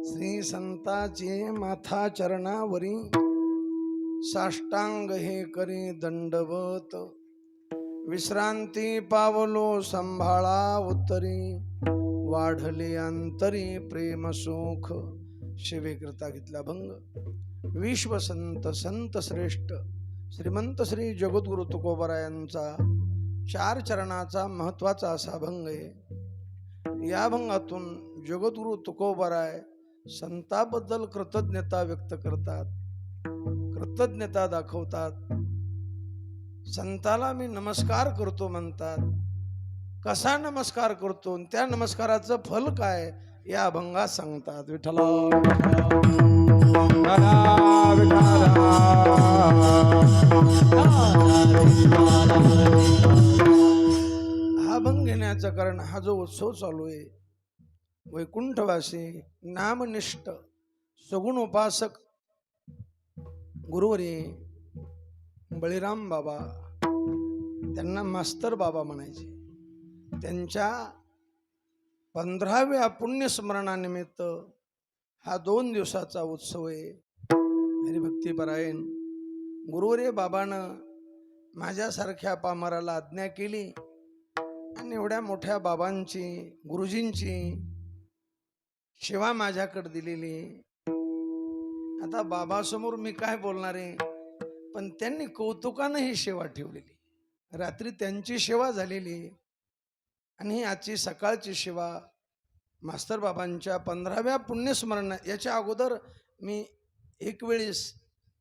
श्री संताचे माथा चरणावरी साष्टांग हे करी दंडवत विश्रांती पावलो संभाळा उत्तरी वाढले अंतरी प्रेम सुख शिवेकरता घेतला भंग विश्वसंत संत श्रेष्ठ श्रीमंत श्री जगद्गुरु तुकोबरायांचा चार चरणाचा महत्वाचा असा भंग आहे। या भंगातून जगद्गुरु तुकोबराय संताबद्दल कृतज्ञता व्यक्त करतात, कृतज्ञता दाखवतात। संताला मी नमस्कार करतो म्हणतात। कसा नमस्कार करतो, त्या नमस्काराचं फल काय या अभंगात सांगतात। विठ्ठला हा अभंग घेण्याचं कारण हा जो उत्सव चालू आहे, वैकुंठवासी नामनिष्ठ सगुण उपासक गुरुवरी बळीराम बाबा, त्यांना मास्तर बाबा म्हणायचे, त्यांच्या 15व्या पुण्यस्मरणानिमित्त हा 2 दिवसाचा उत्सव आहे। हरिभक्तीपरायण गुरुवरे बाबानं माझ्यासारख्या पामराला आज्ञा केली आणि एवढ्या मोठ्या बाबांची गुरुजींची सेवा माझ्याकडे दिलेली। आता बाबासमोर मी काय बोलणार आहे, पण त्यांनी कौतुकानं ही सेवा ठेवलेली। रात्री त्यांची सेवा झालेली आणि ही आजची सकाळची सेवा मास्तर बाबांच्या 15व्या पुण्यस्मरण याच्या अगोदर मी एक वेळेस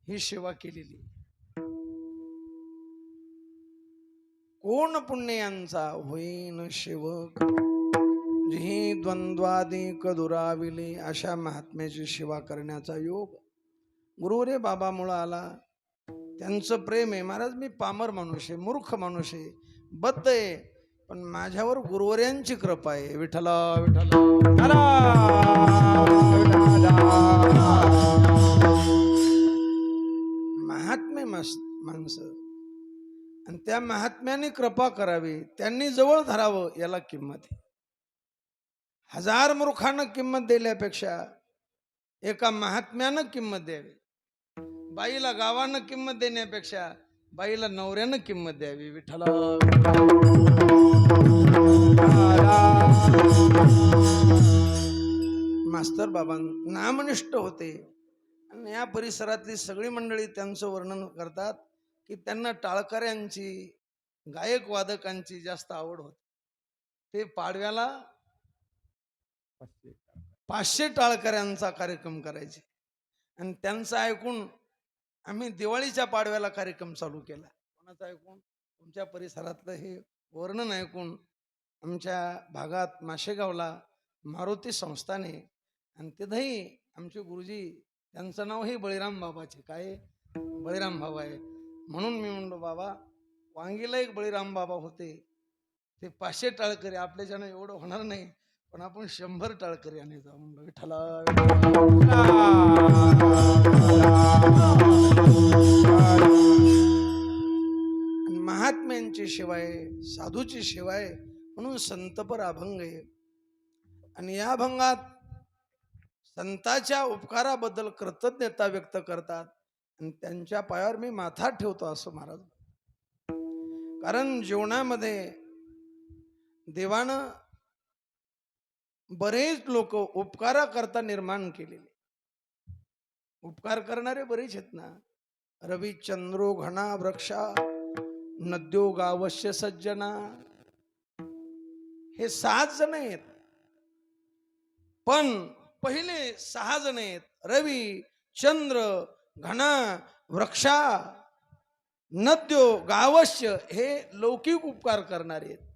ही सेवा केलेली। कोण पुण्यांचा होईन सेवक जी द्वंद्वादिक दुराविले, अशा महात्म्याची सेवा करण्याचा योग गुरुवरे बाबामुळे आला। त्यांचं प्रेम आहे। महाराज मी पामर माणूस आहे, मूर्ख माणूस आहे, बद्ध आहे, पण माझ्यावर गुरुवऱ्यांची कृपा आहे। विठ्ठला विठ्ठला महात्मे माणसं आणि त्या महात्म्याने कृपा करावी, त्यांनी जवळ धरावं, याला किंमत आहे। 1000 मूर्खांना किंमत दिल्यापेक्षा एका महात्म्यानं किंमत द्यावी। बाईला गावानं किंमत देण्यापेक्षा बाईला नवऱ्यानं किंमत द्यावी। विठ्ठला मास्तर बाबा नामनिष्ठ होते आणि या परिसरातली सगळी मंडळी त्यांचं वर्णन करतात की त्यांना टाळकऱ्यांची, गायक वादकांची जास्त आवड होती। ते पाडव्याला 500 टाळकऱ्यांचा कार्यक्रम करायचे आणि त्यांचं ऐकून आम्ही दिवाळीच्या पाडव्याला कार्यक्रम चालू केला। कोणाचं ऐकून? तुमच्या परिसरातलं हे वर्णन ऐकून आमच्या भागात माशेगावला मारुती संस्थाने आणि तिथंही आमचे गुरुजी, त्यांचं नाव हे बळीराम बाबाचे, काय बळीराम बाबा आहे म्हणून मी म्हणलो बाबा वांगीला एक बळीराम बाबा होते, ते 500 टाळकरी आपल्याच्यानं एवढं होणार नाही, पण आपण 100 टाळकरी आणायचा म्हणलं। विठ्ठला महात्म्यांची सेवा आहे, साधूची सेवा आहे, म्हणून संतपर अभंग आहे। आणि या अभंगात संतांच्या उपकाराबद्दल कृतज्ञता व्यक्त करतात आणि त्यांच्या पायावर मी माथा ठेवतो असं महाराज। कारण जीवनामध्ये देवानं बरेच लोक उपकाराकरता निर्माण केलेले, उपकार करणारे बरेच आहेत ना। रविचंद्रो घना वृक्षा नद्यो गावस्य सज्जना, हे 7 जण आहेत, पण पहिले 6 जण आहेत, रवी, चंद्र, घना, वृक्षा, नद्यो, गावस्य, हे लौकिक उपकार करणारे आहेत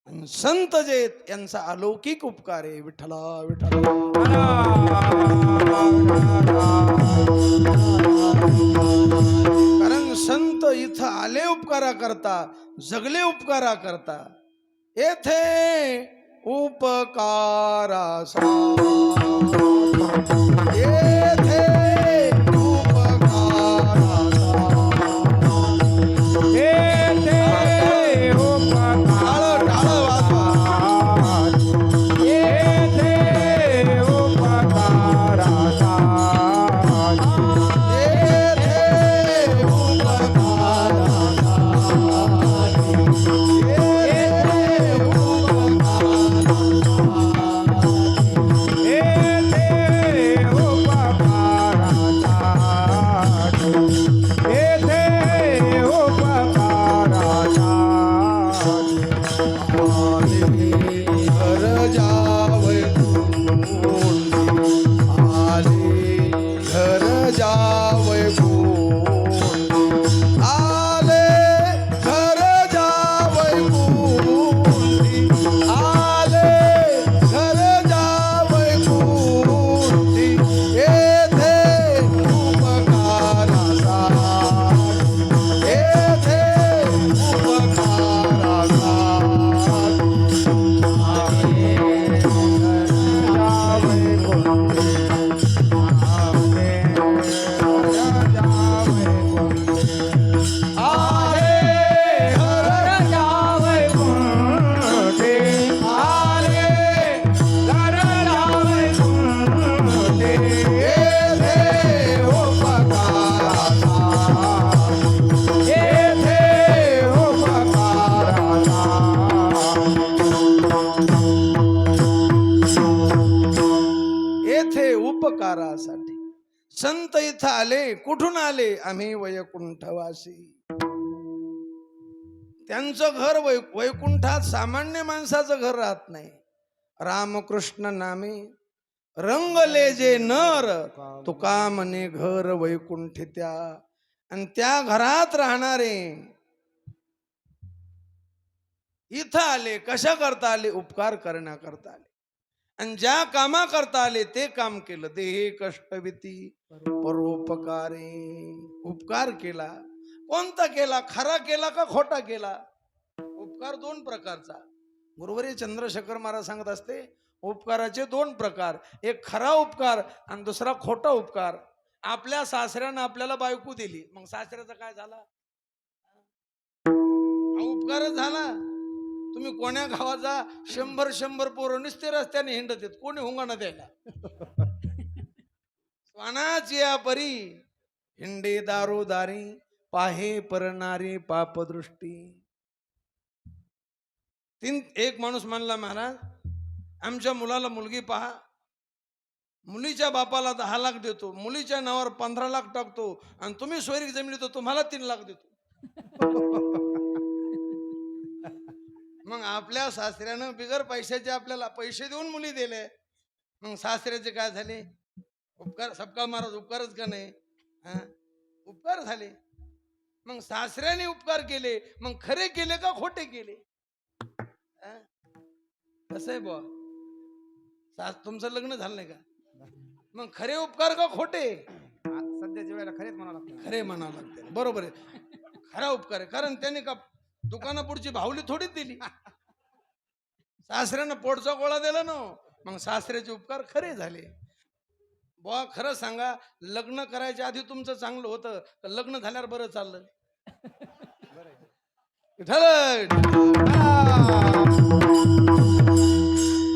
आणि संत जे आहेत यांचा अलौकिक उपकार आहे। विठ्ठला विठ्ठला कारण संत इथं आले उपकारा करता, जगले उपकारा करता, येथे उपकारा येथे उपकारा परोपकारासाठी. संत इथं आले, कुठून आले? आम्ही वैकुंठवासी. त्यांचं घर वैकुंठात सामान्य माणसाचं घर राहत नाही. रामकृष्ण नामे रंगले जे नर, तुका म्हणे घर वैकुंठ त्या. आणि त्या घरात राहणारे इथं आले, कशा करता आले? उपकार करण्याकरता आले. आणि ज्या कामा करता आले ते काम केलं. देहे कष्टविती परोपकारे. उपकार केला. कोणता केला? खरा केला का खोटा केला? उपकार दोन प्रकारचा. गुरुवर्य चंद्रशेखर महाराज सांगत असते, उपकाराचे दोन प्रकार. एक खरा उपकार आणि दुसरा खोटा उपकार. आपल्या सासऱ्यानं आपल्याला बायको दिली, मग सासऱ्याचा काय झाला? उपकारच झाला. तुम्ही कोण्या गावाचा 100 पोरं नुसते रस्त्याने हिंडत आहेत, कोणी हुंगाणा द्यायला? स्वानाची या परी हिंडे दारोदारी, पाहे परणारी पापदृष्टी. एक माणूस म्हणला, महाराज आमच्या मुलाला मुलगी पहा, मुलीच्या बापाला 10 लाख देतो, मुलीच्या नावावर 15 लाख टाकतो, आणि तुम्ही सोयरीक जमिनी तर तुम्हाला 3 लाख देतो. मग आपल्या सासऱ्यानं बिगर पैशाचे आपल्याला पैसे देऊन मुली दिले, मग सासऱ्याचे काय झाले? उपकार. सबका महाराज उपकारच का नाही? उपकार झाले. मग सासऱ्याने उपकार केले, मग खरे केले का खोटे केले? कसं आहे बुवा, तुमचं लग्न झालं नाही का? मग खरे उपकार का खोटे? सध्याच्या वेळेला खरेच म्हणावं लागतं. खरे म्हणावं लागते. बरोबर आहे, खरा उपकार आहे. कारण त्याने का दुकानापुढची भावली थोडीच दिली, सासऱ्यानं पोटचा गोळा दिला ना, मग सासऱ्याचे उपकार खरे झाले. बुवा खरं सांगा, लग्न करायच्या आधी तुमचं चांगलं होतं तर लग्न झाल्यावर बरं चाललं?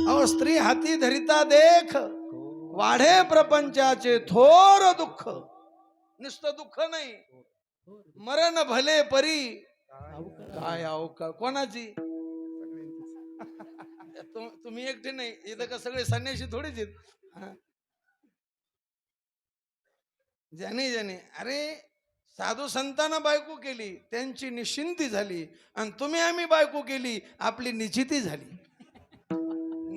अहो स्त्री हाती धरिता देख, वाढे प्रपंचाचे थोर दुःख. नुसतं दुःख नाही, मरण भले परी काय अवकाळ. कोणाची? तुम्ही एकटे नाही, इथं का सगळे संन्याशी थोडीच आहेत. ज्याने ज्याने अरे साधू संतांना बायको केली, त्यांची निश्चिंती झाली, आणि तुम्ही आम्ही बायको केली, आपली निश्चिती झाली.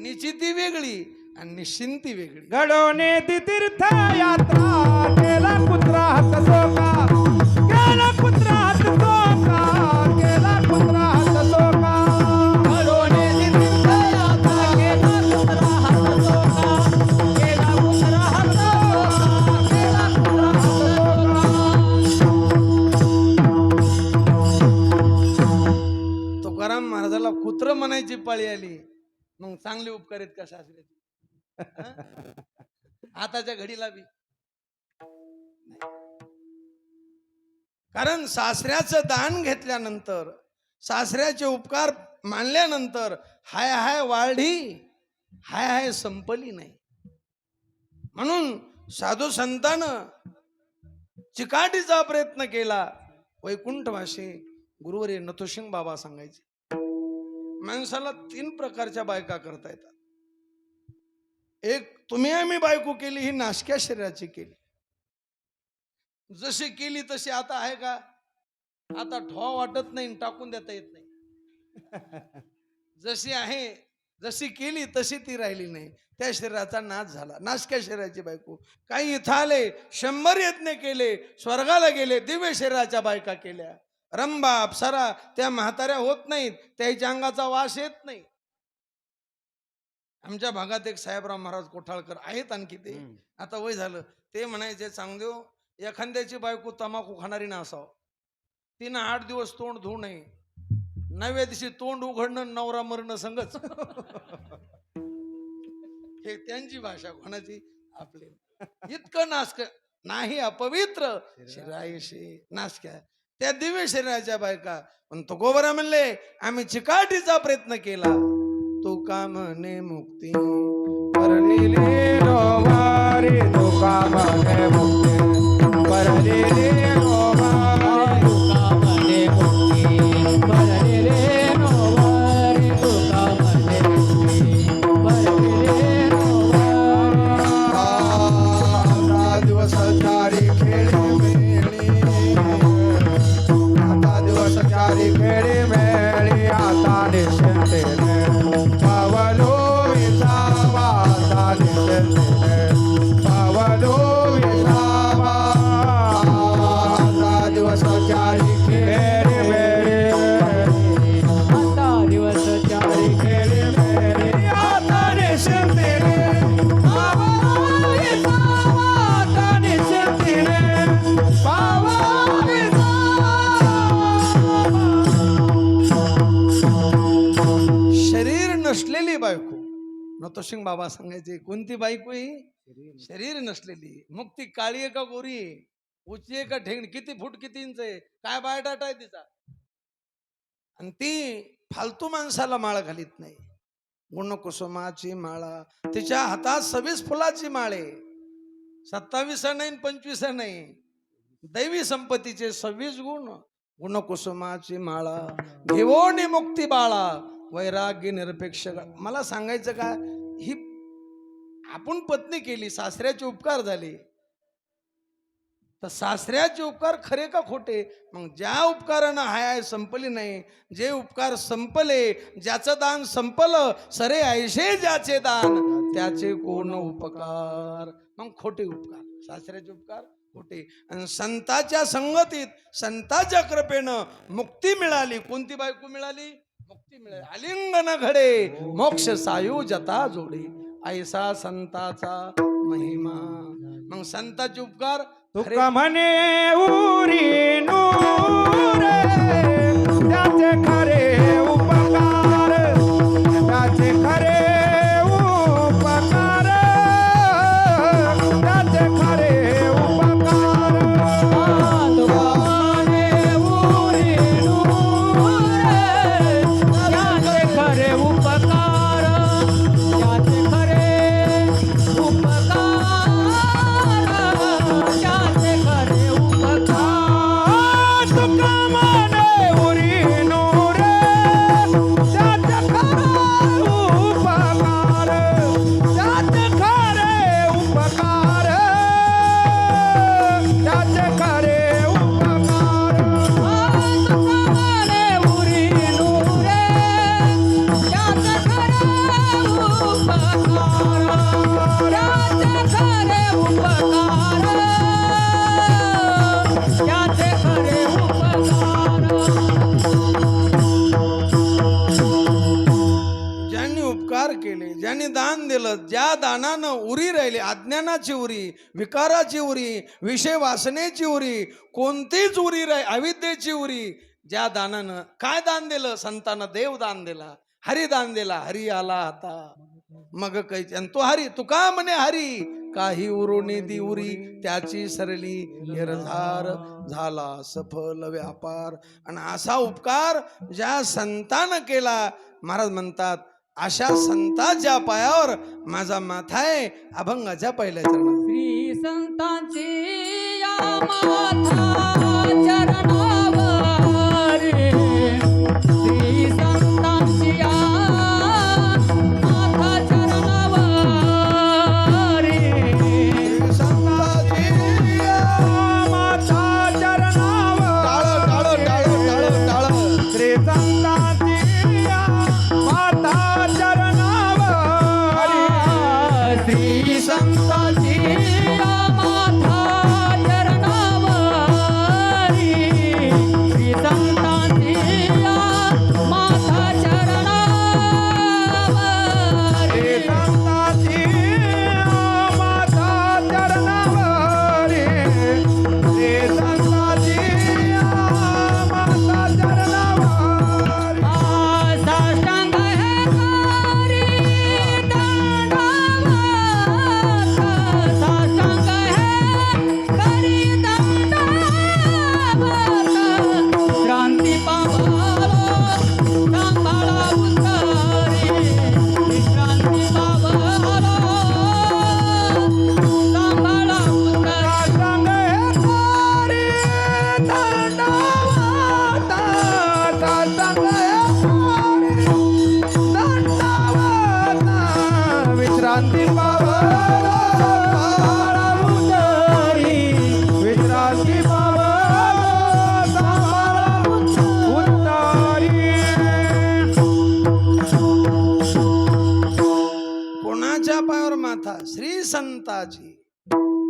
निश्चिती वेगळी आणि निश्चिंती वेगळी. घडवणे ती तीर्थ यात्रा, केला कुत्रा हात सोका, केला कुत्रा हात सोका, केला कुत्रा हात सोका. घडवणे ती तीर्थ यात्रा, केला कुत्रा हात सोका, केला कुत्रा हात सोका, केला कुत्रा हात सोका. तुकाराम महाराजाला कुत्र म्हणायची पाळी आली, मग चांगले उपकार आहेत का सासऱ्याचे? आताच्या घडीला बी. कारण सासऱ्याचं दान घेतल्यानंतर, सासऱ्याचे उपकार मानल्यानंतर हाय हाय वाढी, हाय हाय संपली नाही. म्हणून साधू संतानं चिकाटीचा प्रयत्न केला. वैकुंठवासी गुरुवर्य नथुसिंग बाबा सांगायचे, माणसाला 3 प्रकारच्या बायका करता येतात. एक, तुम्ही आम्ही बायको केली ही नाशक्या शरीराची केली. जशी केली तशी आता आहे का? आता ठोवा वाटत नाही, टाकून देता येत नाही. जशी आहे, जशी केली तशी ती राहिली नाही, त्या शरीराचा नाश झाला. नाशक्या शरीराची बायको. काही इथं आले, 100 यत्न केले, स्वर्गाला गेले, दिव्य शरीराच्या बायका केल्या. रंभा अप्सरा त्या म्हाताऱ्या होत नाहीत, त्याच्या अंगाचा वास येत नाही. आमच्या भागात एक साहेबराव महाराज कोठाळकर आहेत, आणखी ते आता वय झालं, ते म्हणायचे, चांगदेव एखाद्याची बायको तंबाखू खाणारी ना असावं, तिनं 8 दिवस तोंड धुवू नये, 9व्या दिवशी तोंड उघडणं नवरा मरणं संगच. हे त्यांची भाषा. कोणाची? आपले. इतकं नाशक नाही, अपवित्र शरीराशी नाशक्या त्या दिव्य शरीराच्या बायका. पण तो गोबरा म्हणले, आम्ही चिकाटीचा प्रयत्न केला, तू का म्हणे मुक्ती परलेले रोवारी, तू का म्हणे मुक्ती परलेले रोवारी, तू का म्हणे मुक्ती परलेले रोवारी, तू का म्हणे मुक्ती परलेले रोवारी. पावलो विसावा आता दिवस चारी खेळे मेरे आता दिवस चारी खेळे मेरे आता निश्चिंती पावलो विसावा आता निश्चिंती पावलो शरीर नसलेली बायको नतोशिंग बाबा सांगायचे कोणती बायको ही शरीर नसलेली मग ती काळी आहे का गोरी आहे उची आहे का ठेंगणी किती फूट किती इंच आहे काय बायोडाटा आहे तिचा आणि ती फालतू माणसाला माळ घालीत नाही गुणकुसुमाची माळा तिच्या हातात 26 फुलाची माळ आहे 27 नाही 25 नाही दैवी संपत्तीचे 26 गुण गुणकुसुमाची माळा घेवोनी मुक्ती बाळा वैराग्य निरपेक्ष मला सांगायचं का ही आपण पत्नी केली सासऱ्याचे उपकार झाले तर सासऱ्याचे उपकार खरे का खोटे मग ज्या उपकारानं हाय संपली नाही जे उपकार संपले ज्याचं दान संपलं सरे ऐशे ज्याचे दान त्याचे कोण उपकार मग खोटे उपकार सासऱ्याचे उपकार खोटे आणि संतांच्या संगतीत संतांच्या कृपेनं मुक्ती मिळाली कोणती बायको मिळाली मुक्ती मिळाली आलिंगन घडे मोक्ष सायुजता जोडे ऐसा संताचा महिमा मग संताचे उपकार तुका म्हणे उरी नूरे त्याचे खरे उपकार त्याचे खरे उपकार त्याचे खरे उपकार तुका म्हणे उरी नूरे त्याचे खरे उपकार त्याचे खरे उपकार ज्यांनी दान दिलं ज्या दानानं उरी राहिली अज्ञानाची उरी विकाराची उरी विषय वासनेची उरी कोणतीच उरी राही अविद्येची उरी ज्या दानानं काय दान दिलं संतांना देव दान दिला हरिदान दिला हरी आला आता मग काही आणि तो हरी तुका म्हणे हरी काही उरोनी दी उरी त्याची सरली निर्धार झाला सफल व्यापार आणि असा उपकार ज्या संतानं केला महाराज म्हणतात अशा संतांच्या पायावर माझा माथा आहे अभंगाच्या पहिल्या चरणात श्री संतांची या माथा चरणावर श्री संतांची या माथा चरणावर संतांची माथा चरणावर टाळ टाळ टाळ टाळ टाळ श्री संतांची माता चरणावर श्री संतांची या माथा चरणावर श्री संतांची या माथा चरणावर श्री संतांची माता चरणावर श्री संतांची माता चरणावर साष्टांग हे हरी दंडवत साष्टांग संताची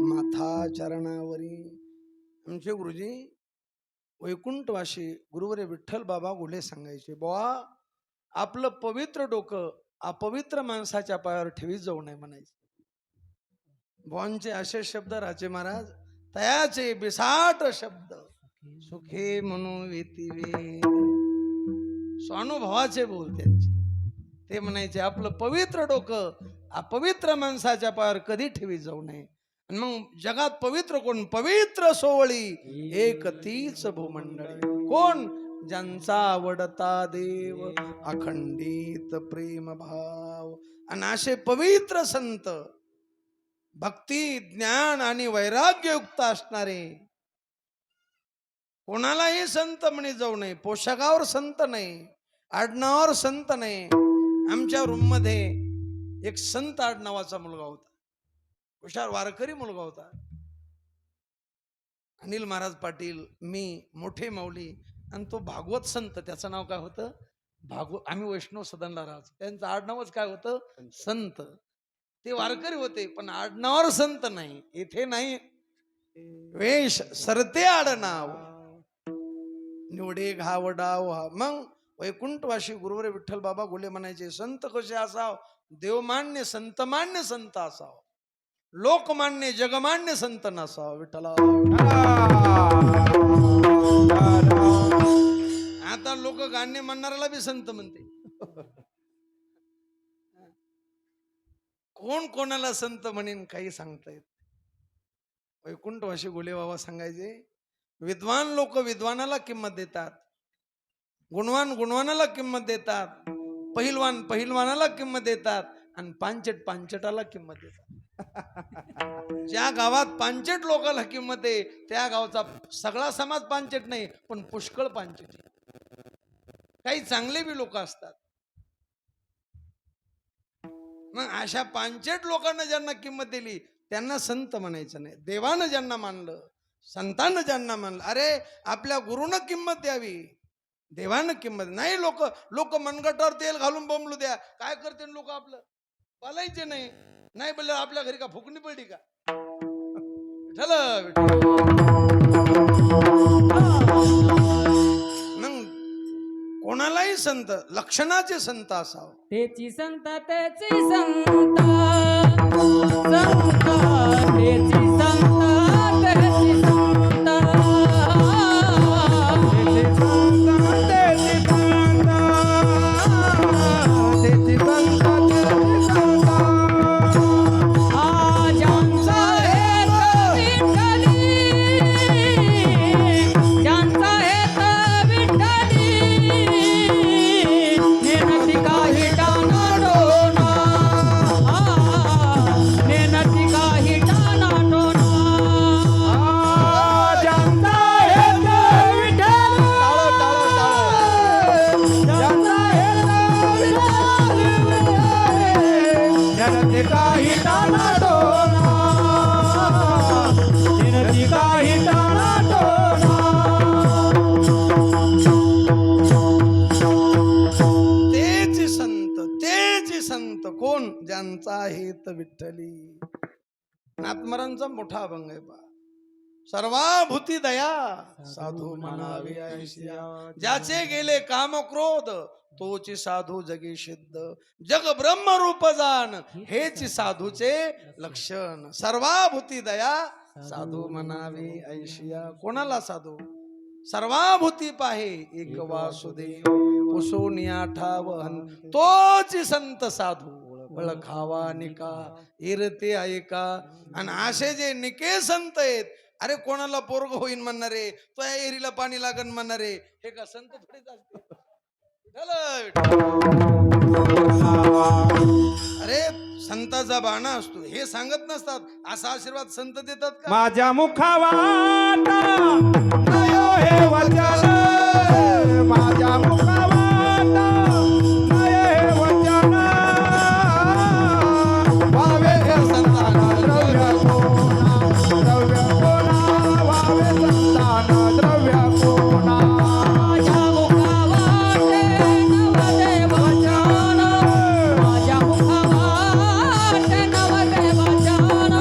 माथा चरणावरी. आमचे गुरुजी वैकुंठवाशी गुरुवरे विठ्ठल बाबा गुले सांगायचे, बुवा आपलं पवित्र डोकं अपवित्र माणसाच्या पायावर ठेवीत जाऊ नये म्हणायचे. बुवांचे असे शब्द राजे महाराज तयाचे बिसाट शब्द सुखे म्हणून वेतीवे. स्वानुभवाचे बोल त्यांचे. ते म्हणायचे आपलं पवित्र डोकं अपवित्र माणसाच्या पायावर कधी ठेवीत जाऊ नये. आणि मग जगात पवित्र कोण? पवित्र सोवळी एक तीच भूमंडळी. कोण? ज्यांचा आवडता देव अखंडित प्रेम भाव. आणि असे पवित्र संत भक्ती ज्ञान आणि वैराग्ययुक्त असणारे. कोणालाही संत म्हणे जाऊ नये. पोशाखावर संत नाही, आडनावावर संत नाही. आमच्या रूम मध्ये एक संत आडनावाचा मुलगा होता, हुशार वारकरी मुलगा होता. अनिल महाराज पाटील, मी, मोठे माऊली आणि तो भागवत संत. त्याचं नाव काय होतं? भागवत. आम्ही वैष्णव सदनला राहतो, त्यांचं आडनावच काय होतं? संत. ते वारकरी होते पण आडनावावर संत नाही. इथे नाही वेश सरते आडनाव निवडे घावडाव. मग वैकुंठवाशी गुरुवरे विठ्ठल बाबा गुले म्हणायचे, संत कसे असाव? देवमान्य संतमान्य संत असाव, लोकमान्य जगमान्य संत नसाव. विठ्ठला आता लोक गाणे म्हणणाऱ्याला बी संत म्हणते. कोण कोणाला संत म्हणेन काही सांगता येत. वैकुंठवाशी गुले बाबा सांगायचे, विद्वान लोक विद्वानाला किंमत देतात, गुणवान गुणवानाला किंमत देतात, पहिलवान पहिलवानाला किंमत देतात आणि पांचट पांचटाला किंमत देतात. ज्या गावात पांचट लोकांना किंमत आहे त्या गावचा सगळा समाज पांचट नाही पण पुष्कळ पांचट. काही चांगले बी लोक असतात. मग अशा पांचट लोकांना ज्यांना किंमत दिली त्यांना संत म्हणायचं नाही. देवानं ज्यांना मानलं, संतांना ज्यांना मानलं, अरे आपल्या गुरुनं किंमत द्यावी, देवानं किंमत नाही. लोक मनगटावर तेल घालून बोंबलू द्या, काय करते लोक? आपलं बोलायचे नाही. नाही बोललं आपल्या घरी का फुकणी पडली का? मग कोणालाही संत लक्षणाचे संत असावं. तेची संत तेची संत संत तेची संत तेची संत ज्यांचा हेत विठ्ठली. नाथमरांचा मोठा अभंग आहे. सर्वाभूती दया साधू म्हणावी ऐशिया. ज्याचे गेले काम क्रोध तोची साधू जगी सिद्ध. जग ब्रह्म रूप जाण हेच साधूचे लक्षण. सर्वाभूती दया साधू म्हणावी ऐशिया. कोणाला साधू? सर्वाभूती पाहे एक वासुदेव पुसोनिया ठावहन तोच संत साधू. बळ खावा निका इरते ऐका. आणि असे जे निके संत आहेत, अरे कोणाला पोरग होईन म्हणणारे, तो या एरीला पाणी लागन म्हणणारे, हे का संत थोडेच असते? अरे संताचा बाणा असतो हे सांगत नसतात. असा आशीर्वाद संत देतात का? माझ्या मुखावाटा नयो हे वचन, माझ्या मुखावाटा नयो हे वचन. वावे हे संतान द्रव्य कोणा, द्रव्य कोणा. वावे संतान द्रव्य कोणा. माझ्या मुखावाटे नवदेव वचन, माझ्या मुखावाटे नवदेव वचन.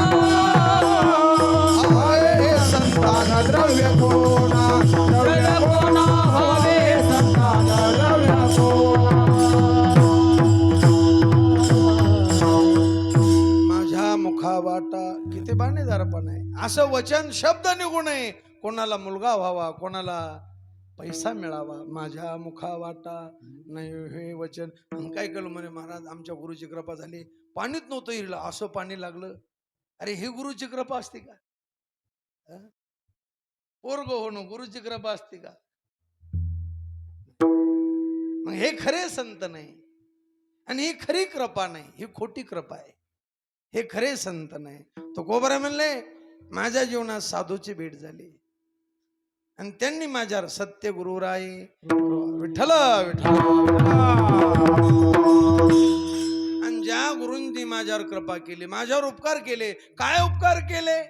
किती बाणेदारपण आहे. असं वचन शब्द निघू नये, कोणाला मुलगा व्हावा, कोणाला पैसा मिळावा, माझ्या मुखा वाटा नाही हे वचन. मग काय केलं म्हणे महाराज, आमच्या गुरुची कृपा झाली, पाणीच नव्हतं इरलं, असं पाणी लागलं. अरे ही गुरुची कृपा असते का? पोरग होणं गुरुची कृपा असते का? मग हे खरे संत नाही, आणि ही खरी कृपा नाही, ही खोटी कृपा आहे. हे खरे संत नाही. तो कोबरा म्हणले माझ्या जीवनात साधूची भेट झाली आणि त्यांनी माझ्यावर सत्य गुरुराय विठ्ठल विठ्ठल. आणि ज्या गुरूंनी माझ्यावर कृपा केली, माझ्यावर उपकार केले, काय उपकार केले?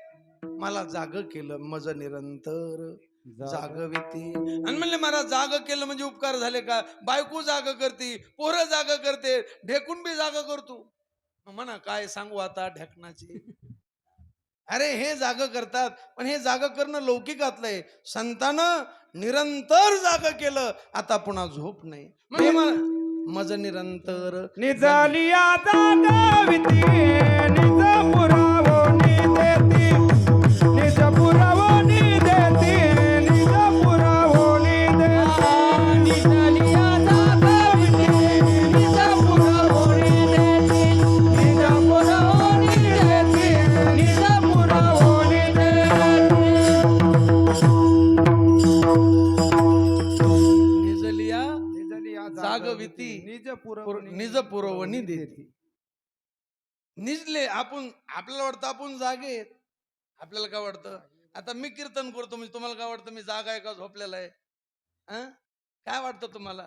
मला जाग केलं, मज निरंतर जागविती. आणि म्हणले महाराज जाग केलं म्हणजे उपकार झाले का? बायको जाग करते, पोरं जाग करते, ढेकून बी जाग करतो. म्हणा काय सांगू आता ढेकणाची. अरे हे जाग करतात, पण हे जाग करणं लौकिकातलंय. संतानं निरंतर जाग केलं, आता पुन्हा झोप नाही. म्हणजे मज निरंतर निजालिया जागविती निज पुरावो देती निज पुरावो देती निज पुरावो देती निजालिया जागविती निज पुरवणी देती निज पुरवणी देती निज पुरवणी देती. निजलिया निजालिया जागविती निज पुरवणी देती. निजले आपण, आपल्याला वाटतं आपण जागेत. आपल्याला काय वाटतं? आता मी कीर्तन करतो म्हणजे तुम्हाला काय वाटतं मी जागा आहे का झोपलेला आहे? काय वाटतं तुम्हाला?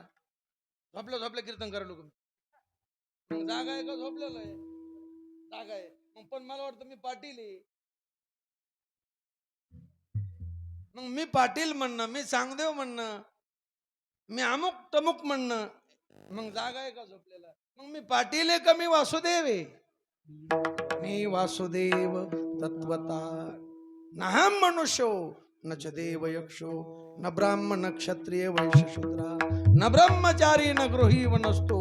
झोपल्या झोपल्या कीर्तन करायला लोक. मग जागा आहे का झोपलेला आहे? जागा आहे. मग पण मला वाटतं मी पाटील आहे. मग मी पाटील म्हणणं, मी सांगदेव म्हणणं, मी अमुक तमुक म्हणणं, मग जागा आहे का झोपलेला? मग मी पाटील आहे का मी वासुदेव आहे? मी वासुदेव तत्वता. नाहम मनुष्यो न च देव यक्षो न ब्राह्मण न क्षत्रिय वैश्य शूद्रा न ब्रह्मचारी न गृही वनस्तो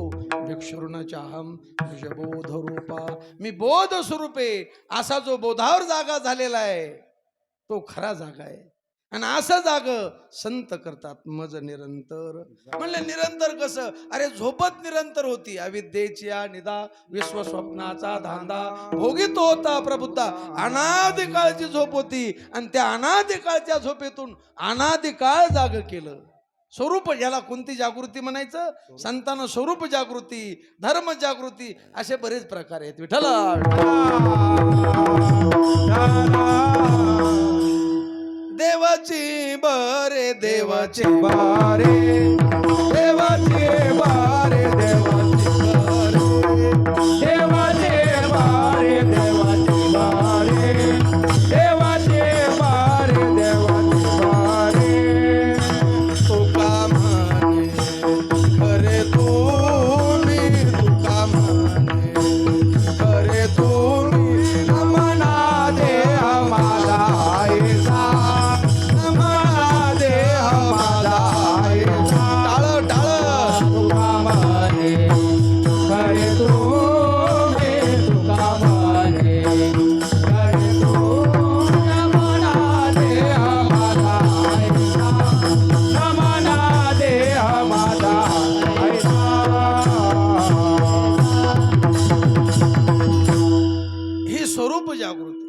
भिक्षुर्न चाहम निजबोध रूपा. मी बोध स्वरूपे. असा जो बोधावर जागा झालेला आहे तो खरा जागा आहे. आणि असं जाग संत करतात मज निरंतर. म्हणले निरंतर कसं? अरे झोपत निरंतर होती. अविद्येची निदा विश्वस्वप्नाचा धांदा भोगीत होता प्रबुद्धा. अनादिकाळची झोप होती आणि त्या अनादिकाळच्या झोपेतून अनादिकाळ जाग केलं. स्वरूप, याला कोणती जागृती म्हणायचं? संतांना स्वरूप जागृती, धर्म जागृती, असे बरेच प्रकार आहेत. विठ्ठला देवाची बारे देवाची बारे देवाचे बारे देवाचे बारे देवाचे बारे देवाचे बारे देवाचे बारे देवाचे बारे. तुका म्हणे खरे तुम्ही, तुका म्हणे खरे तुम्ही. नमना देह माझा ऐसा नमना देह माझा ऐसा. टाळ टाळ तुका म्हणे खरे तुम्ही तुका म्हणे खरे तू नमना देह माझा ऐसा नमना देह माझा ऐसा. ही स्वरूप जागृती.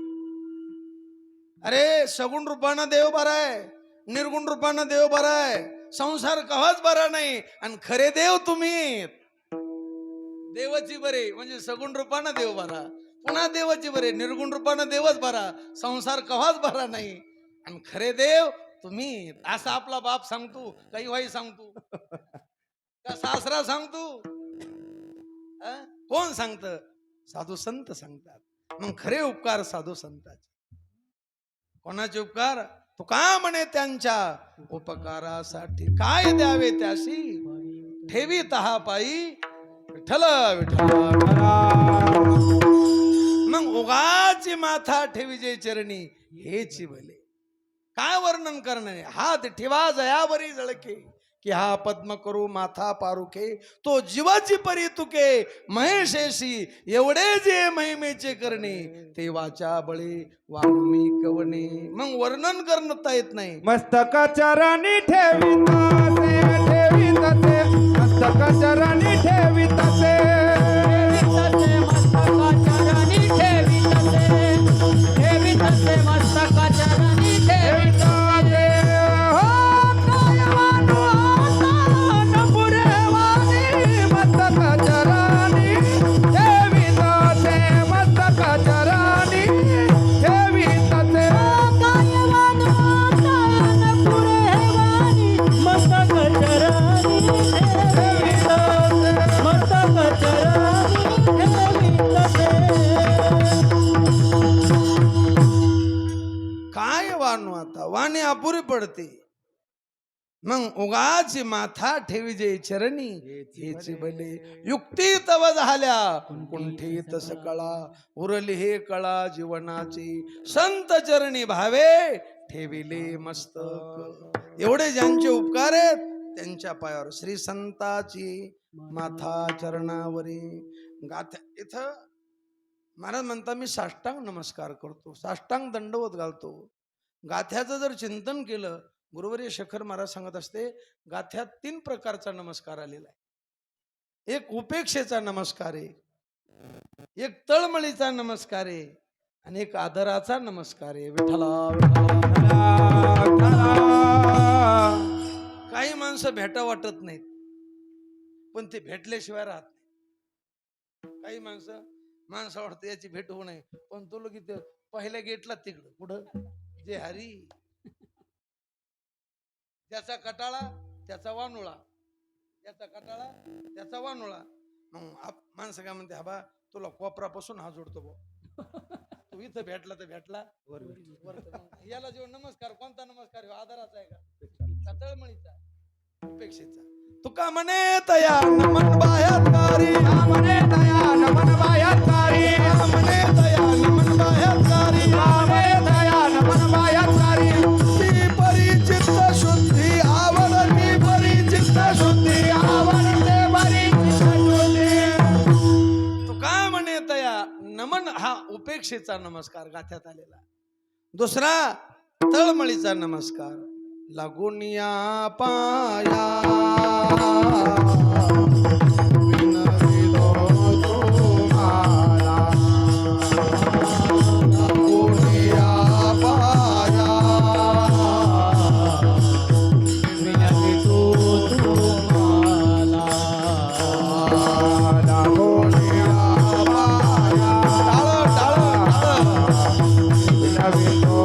अरे सगुण रूपानं देव बरा आहे, निर्गुण रूपानं देव बरा आहे, संसार कवाच बरा नाही. आणि खरे देव तुम्ही. देवाची बरे म्हणजे सगुण रूपानं देव बरा, पुन्हा देवाची बरे निर्गुण रूपानं देवच बरा, संसार कवाच बरा नाही. आणि खरे देव तुम्ही. असा आपला बाप सांगतो, काही वाई सांगतो का सासरा सांगतो? कोण सांगत? साधू संत सांगतात. मग खरे उपकार साधू संताचे. कोणाचे उपकार? तू का म्हणे त्यांच्या उपकारासाठी काय द्यावे त्याशी ठेवी तहा पायी विठ्ठल विठ्ठल. मग उगाची माथा ठेवी जे चरणी हेची भले. काय वर्णन करणे? हात ठेवा जयावरी जळके की हा पद्म करू माथा पारुखे तो जीवाची परी तुके महेशेशी एवढे जे महिमेचे करणे तेवाच्या बळी वाणुमी कवणे. मग वर्णन करता येत नाही. मस्तक चरणी ठेवितसे ठेवितसे मस्तक चरणी ठेवितसे ठेवितसे मस्तकाचरणी ठेवितसे ठेवितसे मस्तकाचरणी ठेवितसे हो कायवानो आतान पुरेवानी मस्तक चरणी ठेवितसे मस्तक चरणी ठेवितसे कायवानो आतान पुरेवानी मस्तकाचरणी ठेवितसे मस्तकाचरणी ठेवितसे. काय वाणू आता वाणी अपुरी पडते. मग उगाची माथा ठेवी जे चरणी हेची भले युक्ती तव झाल्या कुंठीत सकळा उरली हे कळा जीवनाची संत चरणी भावे ठेविले मस्तक. एवढे ज्यांचे उपकार आहेत त्यांच्या पायावर श्री संताची माथा चरणावरी गाथा. इथं महाराज म्हणता मी साष्टांग नमस्कार करतो, साष्टांग दंडवत घालतो. गाथ्याचं जर चिंतन केलं, गुरुवर्य शेखर महाराज सांगत असते गाथ्यात 3 प्रकारचा नमस्कार आलेला आहे. एक उपेक्षेचा नमस्कार आहे, एक तळमळीचा नमस्कार आहे आणि एक आदराचा नमस्कार आहे. विठ्ठला विठ्ठला. काही माणसं भेटा वाटत नाहीत पण ते भेटल्याशिवाय राहत नाही. काही माणसं वाटतं याची भेट होऊ नये पण तो लोक इथे पहिल्या गेटला तिकडं कुठं जे हरी त्याचा कटाळा त्याचा वानुळा, त्याचा कटाळा त्याचा वानुळा. मग माणसं काय म्हणते हबा तुला कोपरापासून हा जोडतो बो तू इथं भेटला तर भेटला वर. याला जेव्हा नमस्कार कोणता नमस्कार हो आदराचा आहे का तळमळीचा उपेक्षेचा. तुका म्हणे तया नमन बाह्यात्कारी म्हणे दया नमन बाह्यात्कारी म्हणे तया नमन बाह्यात्कारी म्हणे दया नमन बाह्यात्कारी ती परिचित शुद्धी आवडती परिचित शुद्धी आवडते बरी चित्तशुद्धी. तो काय म्हणे तया नमन हा उपेक्षेचा नमस्कार गाथ्यात आलेला. दुसरा तळमळीचा नमस्कार लागून या पाया विनविलो तुम्हाला लागून या पाया विनवितो तुम्हाला लागून या पाया. टाळं, टाळं, टाळं. विनवितो